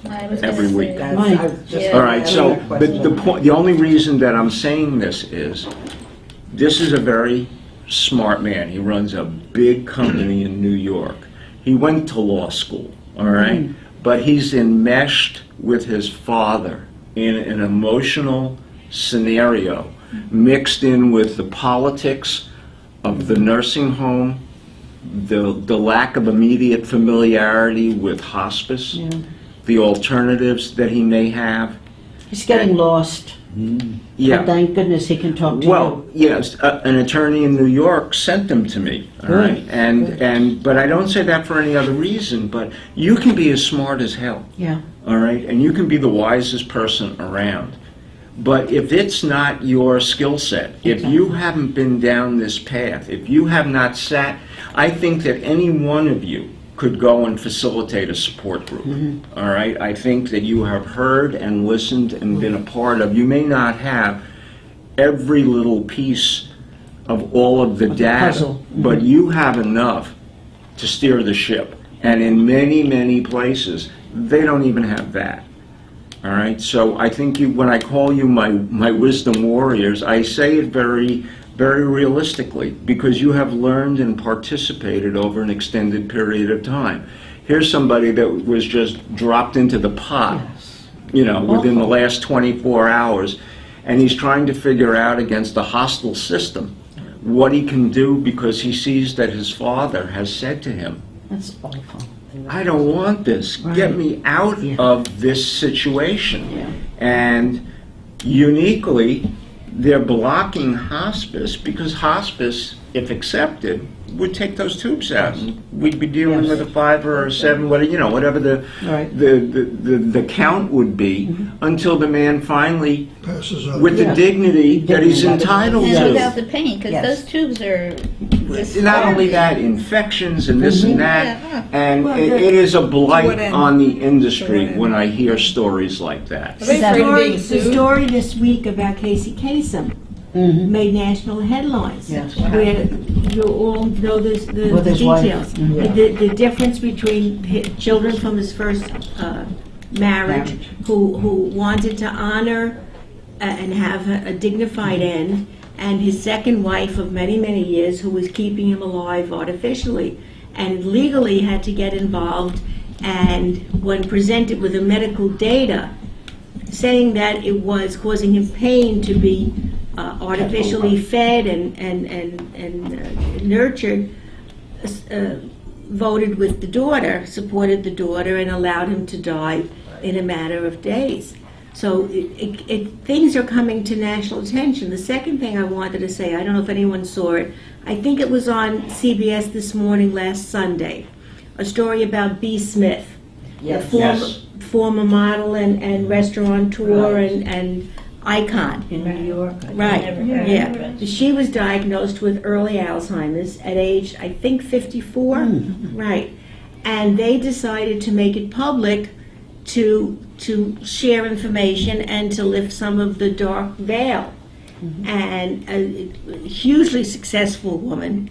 I was Every gonna week. say- That's- Right. I was just Yeah. All right, so asking that question. the only reason that I'm saying this is a very smart man. He runs a big company in New York. He went to law school, all right? But he's enmeshed with his father in an emotional scenario mixed in with the politics of the nursing home, the lack of immediate familiarity with hospice, the alternatives that he may have. He's getting lost. Yeah. But thank goodness he can talk to Well, yes, an attorney in New York sent them to me, all Good, right? But I don't say that for any other reason, but you can be as smart as hell, you. Yeah. all right? And you can be the wisest person around. But if it's not your skill set, if you haven't been down this path, if you have not sat, I think that any one of you could go and facilitate a support group, all right? I think that you have heard and listened and been a part of. You may not have every little piece of all of the data, puzzle. but you have enough to steer the ship. And in many, many places, they don't even have that. All right, so I think when I call you my wisdom warriors, I say it very, very realistically because you have learned and participated over an extended period of time. Here's somebody that was just dropped into the pot, within the last 24 hours, and he's trying to figure out against a hostile system what he can do because he sees that his father has said to him, That's awful. I don't want this. Get me out of this situation. And uniquely, they're blocking hospice because hospice, if accepted, would take those tubes out. And we'd be dealing with a 5 or a 7, whatever the count would be, until the man finally, Passes out. with the dignity that he's entitled And to. without the pain, because Yes. those tubes are. Not only that, infections and this and that, Yeah. and Well, it is a To blight what end? on the To industry what end? when I hear stories like that. Are they The afraid of story, being the sued? story this week about Casey Kasem made national headlines. Yes. Where you all know the With his wife. details. The difference between children from his first marriage who wanted to honor and have a dignified end, and his second wife of many, many years who was keeping him alive artificially and legally had to get involved, and when presented with the medical data saying that it was causing him pain to be artificially fed and nurtured, voted with the daughter, supported the daughter, and allowed him to die in a matter of days. So things are coming to national attention. The second thing I wanted to say, I don't know if anyone saw it, I think it was on CBS This Morning last Sunday, a story about B. Smith, the former model and restaurateur and icon. In New York. Right, Never heard of yeah. it. She was diagnosed with early Alzheimer's at age, I think, 54. Right. And they decided to make it public to share information and to lift some of the dark veil. And a hugely successful woman,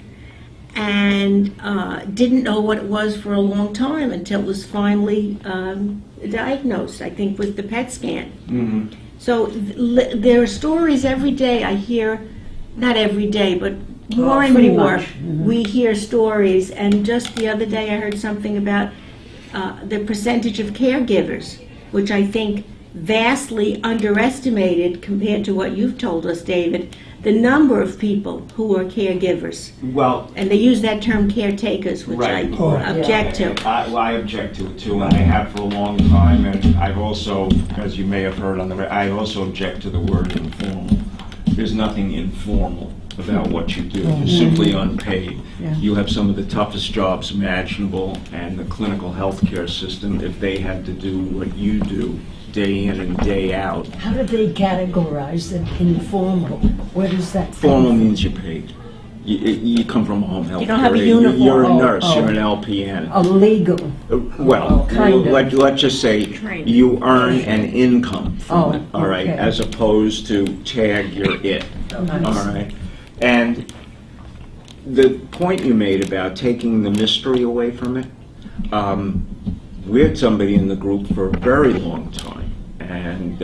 and didn't know what it was for a long time until it was finally diagnosed, I think, with the PET scan. So there are stories every day I hear, not every day, but more and pretty more, much. we hear stories. And just the other day I heard something about the percentage of caregivers, which I think vastly underestimated compared to what you've told us, David, the number of people who are caregivers. Well, And they use that term caretakers, which Right. I object to. I object to it too, and I have for a long time, and I've also, as you may have heard I also object to the word informal. There's nothing informal about what you do. You're simply unpaid. You have some of the toughest jobs imaginable, and the clinical healthcare system, if they had to do what you do day in and day out. How do they categorize it informal? Where does that come Formal from? means you're paid. You come from a home health care. don't have a You're a uniform. nurse, Oh. you're an LPN. Illegal. Well, kind of. let's just say you earn an income from Oh, it, all right, okay. as opposed to tag you're it, all right? And the point you made about taking the mystery away from it, We had somebody in the group for a very long time, and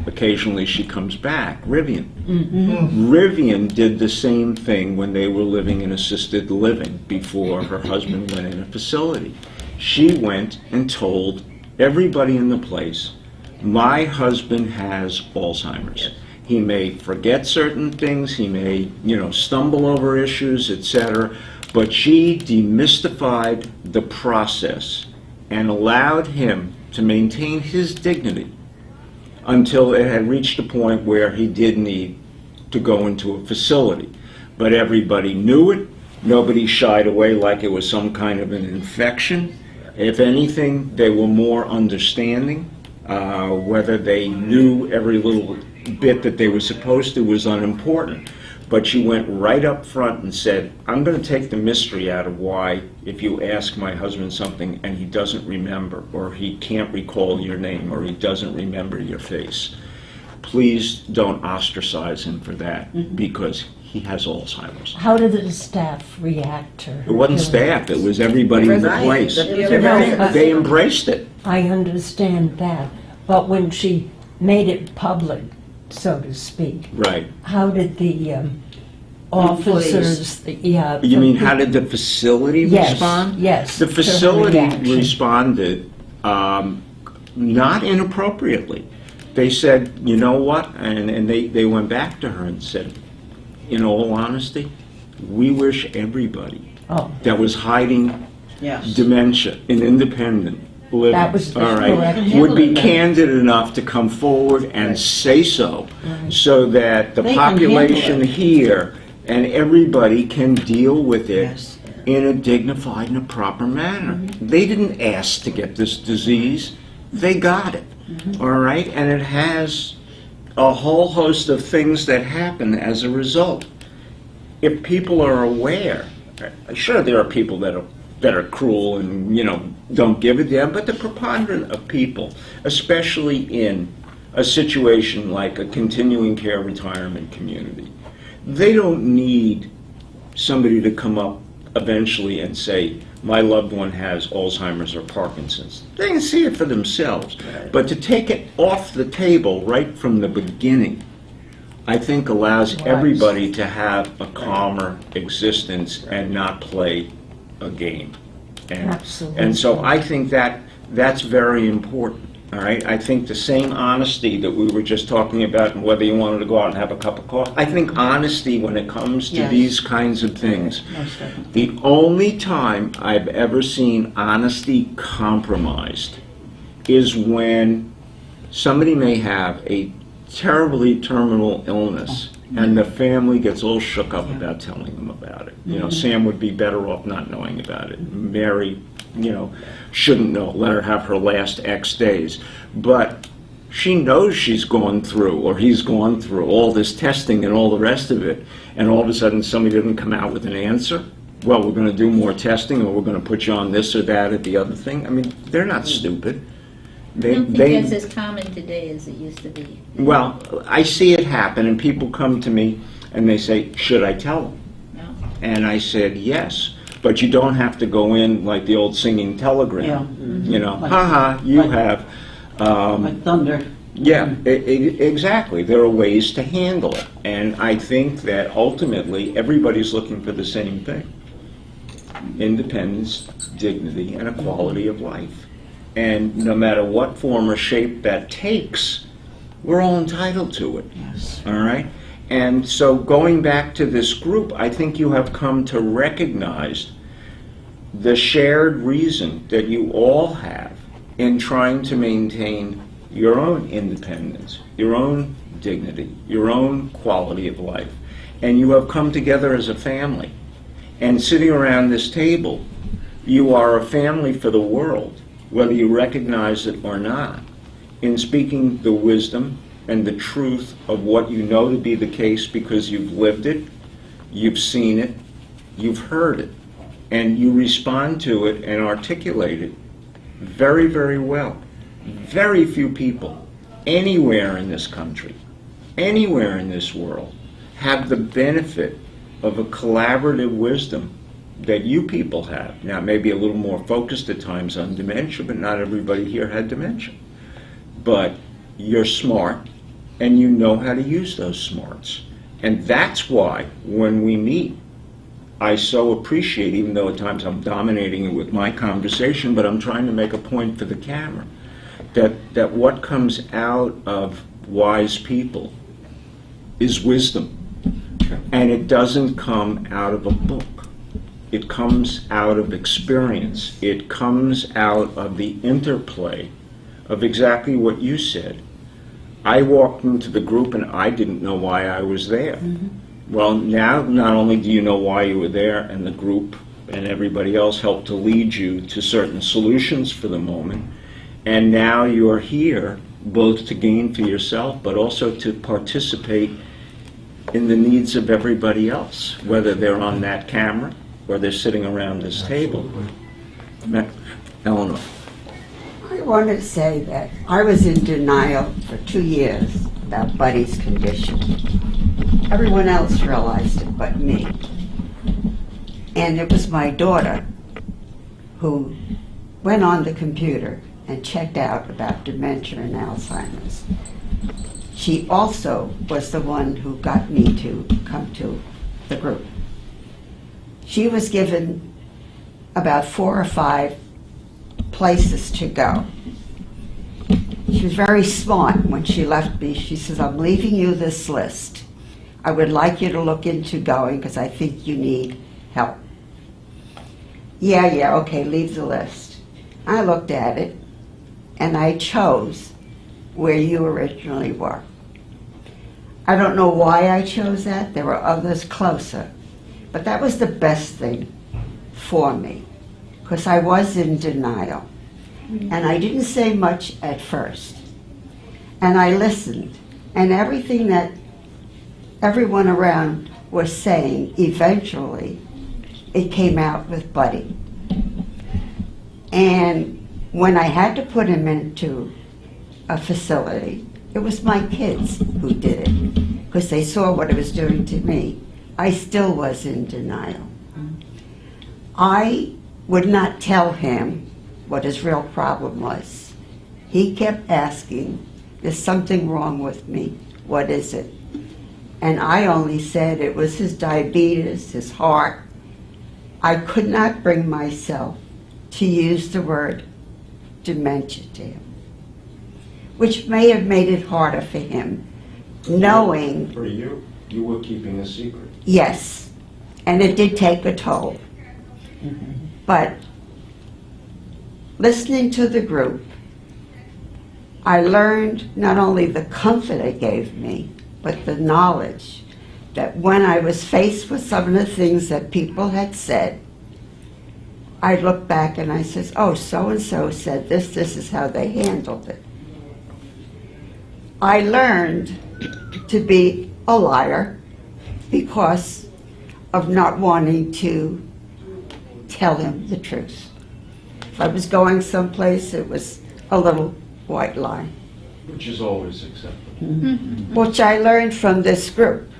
occasionally she comes back, Rivian. Rivian did the same thing when they were living in assisted living before her husband went in a facility. She went and told everybody in the place, my husband has Alzheimer's. He may forget certain things, he may, stumble over issues, etc., but she demystified the process and allowed him to maintain his dignity until it had reached a point where he did need to go into a facility. But everybody knew it. Nobody shied away like it was some kind of an infection. If anything, they were more understanding. Whether they knew every little bit that they were supposed to was unimportant. But she went right up front and said, I'm going to take the mystery out of why, if you ask my husband something and he doesn't remember, or he can't recall your name, or he doesn't remember your face, please don't ostracize him for that, because he has Alzheimer's. How did the staff react to her? It wasn't staff, it was everybody in the Right. place. The- They embraced it. I understand that, but when she made it public, so to speak, Right. how did the officers, You mean, how did the facility Yes, respond? yes, The to her facility reaction. responded not inappropriately. They said, you know what, and they went back to her and said, in all honesty, we wish everybody Oh, that was hiding Yes. dementia and independent living, That was the all right, correct would be handle. candid enough to come forward and say so, so that the They can handle population it. here and everybody can deal with it Yes. in a dignified and a proper manner. They didn't ask to get this disease, they got it, all right? And it has a whole host of things that happen as a result. If people are aware, sure, there are people that are cruel and, don't give a damn, but the preponderance of people, especially in a situation like a continuing care retirement community, they don't need somebody to come up eventually and say, my loved one has Alzheimer's or Parkinson's. They can see it for themselves. But to take it off the table right from the beginning, I think allows everybody to have a calmer existence and not play a game. Absolutely. And so I think that's very important. All right, I think the same honesty that we were just talking about, and whether you wanted to go out and have a cup of coffee, I think honesty when it comes to Yes. these kinds of things. Most definitely. The only time I've ever seen honesty compromised is when somebody may have a terribly terminal illness and the family gets all shook up about telling them about it. Sam would be better off not knowing about it. Mary, shouldn't know, let her have her last X days. But she knows she's gone through, or he's gone through, all this testing and all the rest of it, and all of a sudden somebody doesn't come out with an answer. Well, we're going to do more testing, or we're going to put you on this or that or the other thing. I mean, they're not stupid. I don't think that's as common today as it used to be. Well, I see it happen, and people come to me and they say, should I tell them? No. And I said, yes. But you don't have to go in like the old singing telegram. Yeah. You Like- have. Like thunder. Yeah, exactly. There are ways to handle it. And I think that ultimately everybody's looking for the same thing. Independence, dignity, and a quality of life. And no matter what form or shape that takes, we're all entitled to it. Yes. All right? And so going back to this group, I think you have come to recognize the shared reason that you all have in trying to maintain your own independence, your own dignity, your own quality of life. And you have come together as a family. And sitting around this table, you are a family for the world, whether you recognize it or not, in speaking the wisdom and the truth of what you know to be the case because you've lived it, you've seen it, you've heard it, and you respond to it and articulate it very, very well. Very few people anywhere in this country, anywhere in this world, have the benefit of a collaborative wisdom that you people have. Now, maybe a little more focused at times on dementia, but not everybody here had dementia. But you're smart, and you know how to use those smarts. And that's why, when we meet, I so appreciate, even though at times I'm dominating it with my conversation, but I'm trying to make a point for the camera, that what comes out of wise people is wisdom. And it doesn't come out of a book. It comes out of experience. It comes out of the interplay of exactly what you said. I walked into the group and I didn't know why I was there. Well, now not only do you know why you were there, and the group and everybody else helped to lead you to certain solutions for the moment, and now you're here both to gain for yourself, but also to participate in the needs of everybody else, whether they're on that camera or they're sitting around this table. Eleanor. I want to say that I was in denial for 2 years about Buddy's condition. Everyone else realized it but me. And it was my daughter who went on the computer and checked out about dementia and Alzheimer's. She also was the one who got me to come to the group. She was given about 4 or 5 places to go. She was very smart when she left me. She says, I'm leaving you this list. I would like you to look into going because I think you need help. Yeah, okay, leave the list. I looked at it and I chose where you originally were. I don't know why I chose that. There were others closer. But that was the best thing for me because I was in denial. And I didn't say much at first. And I listened. And everything that everyone around was saying, eventually, it came out with Buddy. And when I had to put him into a facility, it was my kids who did it because they saw what it was doing to me. I still was in denial. I would not tell him what his real problem was. He kept asking, there's something wrong with me. What is it? And I only said it was his diabetes, his heart. I could not bring myself to use the word dementia to him, which may have made it harder for him, knowing... For you, you were keeping a secret. Yes, and it did take a toll. But listening to the group, I learned not only the comfort it gave me, but the knowledge that when I was faced with some of the things that people had said, I looked back and I said, oh, so-and-so said this is how they handled it. I learned to be a liar because of not wanting to tell him the truth. If I was going someplace, it was a little white lie. Which is always acceptable. Which I learned from this group.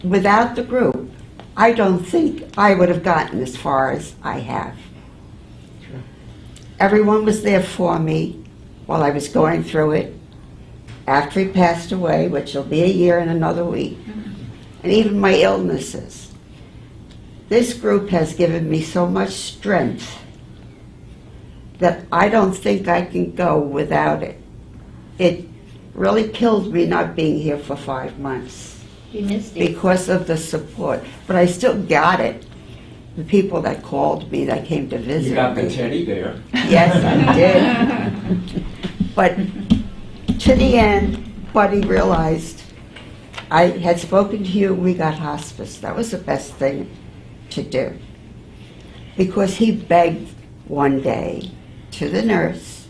Without the group, I don't think I would have gotten as far as I have. Everyone was there for me while I was going through it. After he passed away, which will be a year and another week, and even my illnesses. This group has given me so much strength that I don't think I can go without it. It really killed me not being here for 5 months You missed it. because of the support. But I still got it. The people that called me, that came to visit You got me. the teddy bear. Yes, I did. But to the end, Buddy realized I had spoken to you, we got hospice. That was the best thing to do. Because he begged one day to the nurse,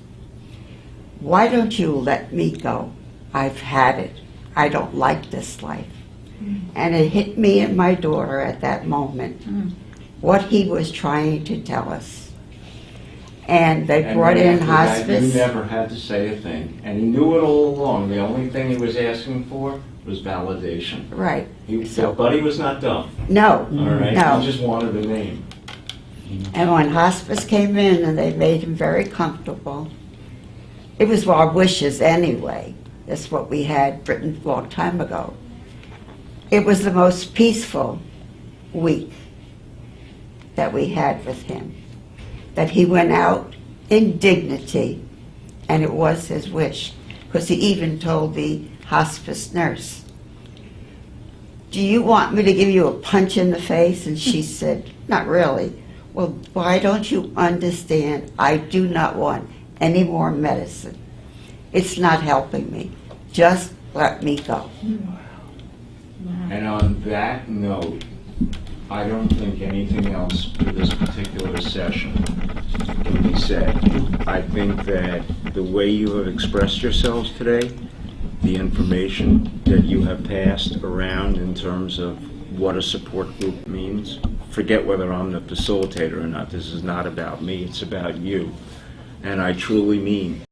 why don't you let me go? I've had it. I don't like this life. And it hit me and my daughter at that moment, what he was trying to tell us. And they brought in hospice. You never had to say a thing. And he knew it all along. The only thing he was asking for was validation. Right. Buddy was not dumb, No, all right? no. He just wanted a name. And when hospice came in and they made him very comfortable, it was our wishes anyway. That's what we had written a long time ago. It was the most peaceful week that we had with him. That he went out in dignity, and it was his wish, because he even told the hospice nurse, "Do you want me to give you a punch in the face?" And she said, "Not really." "Well, why don't you understand? I do not want any more medicine. It's not helping me. Just let me go." And on that note, I don't think anything else for this particular session can be said. I think that the way you have expressed yourselves today, the information that you have passed around in terms of what a support group means, forget whether I'm the facilitator or not. This is not about me, it's about you. And I truly mean